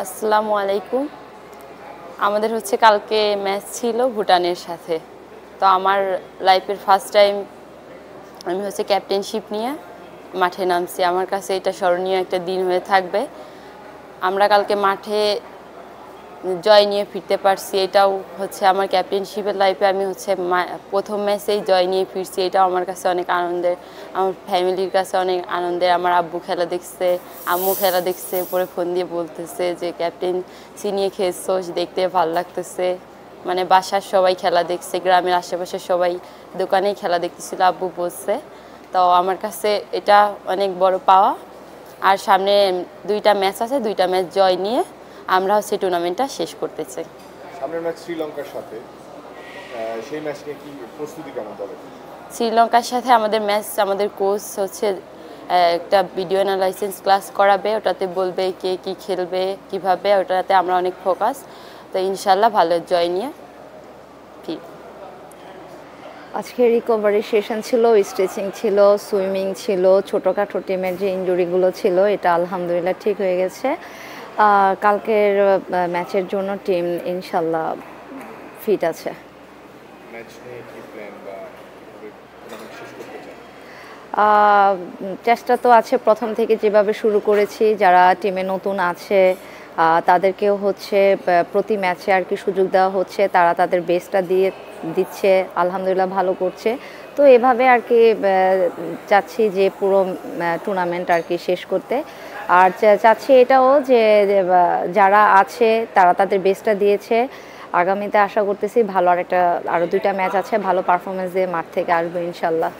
আসসালামু আলাইকুম। আমাদের হচ্ছে কালকে ম্যাচ ছিল ভুটানের সাথে। তো আমার লাইফের ফার্স্ট টাইম আমি হচ্ছে ক্যাপ্টেনশিপ নিয়ে মাঠে নামছি। আমার কাছে এটা স্মরণীয় একটা দিন হয়ে থাকবে। আমরা কালকে মাঠে জয় নিয়ে ফিরতে পারছি, এটাও হচ্ছে আমার ক্যাপ্টেনশিপের লাইফে আমি হচ্ছে প্রথম ম্যাচেই জয় নিয়ে ফিরছি। এটাও আমার কাছে অনেক আনন্দের, আমার ফ্যামিলির কাছে অনেক আনন্দের। আমার আব্বু খেলা দেখছে, আম্মু খেলা দেখছে, পরে ফোন দিয়ে বলতেছে যে ক্যাপ্টেন্সি নিয়ে খেলছোস, দেখতে ভালো লাগতেছে। মানে বাসার সবাই খেলা দেখছে, গ্রামের আশেপাশের সবাই দোকানেই খেলা দেখতেছিল, আব্বু বলছে। তো আমার কাছে এটা অনেক বড় পাওয়া। আর সামনে 2টা ম্যাচ আছে, 2টা ম্যাচ জয় নিয়ে আমরা হচ্ছে টুর্নামেন্টটা শেষ করতে চাই। সামনের ম্যাচ শ্রীলঙ্কার সাথে, সেই ম্যাচ নিয়ে কি প্রস্তুতি কেমন হবে? শ্রীলঙ্কার সাথে আমাদের ম্যাচ, আমাদের কোচ হচ্ছে একটা ভিডিও অ্যানালাইসিস ক্লাস করাবে, ওটাতে বলবে কে কী খেলবে কিভাবে, ওটাতে আমরা অনেক ফোকাস। তো ইনশাল্লাহ ভালো জয় নিয়ে ফির। আজকে রিকভারি সেশন ছিল, স্ট্রেচিং ছিল, সুইমিং ছিল, ছোটোখাটো টিমের যে ইনজুরিগুলো ছিল এটা আলহামদুলিল্লাহ ঠিক হয়ে গেছে। কালকের ম্যাচের জন্য টিম ইনশাল্লাহ ফিট আছে। ম্যাচ নিয়ে কি প্ল্যান বা টুর্নামেন্ট শেষ করতে চান? চেষ্টা তো আছে প্রথম থেকে যেভাবে শুরু করেছি, যারা টিমে নতুন আছে তাদেরকেও হচ্ছে প্রতি ম্যাচে আর কি সুযোগ দেওয়া হচ্ছে, তারা তাদের বেস্টটা দিচ্ছে, আলহামদুলিল্লাহ ভালো করছে। তো এভাবে আর কি চাচ্ছি যে পুরো টুর্নামেন্ট আর কি শেষ করতে। আর চাচ্ছি এটাও যে যারা আছে তারা তাদের বেস্টটা দিয়েছে। আগামীতে আশা করতেছি ভালো আরও 2টা ম্যাচ আছে, ভালো পারফরমেন্স দিয়ে মাঠ থেকে আসবে ইনশাল্লাহ।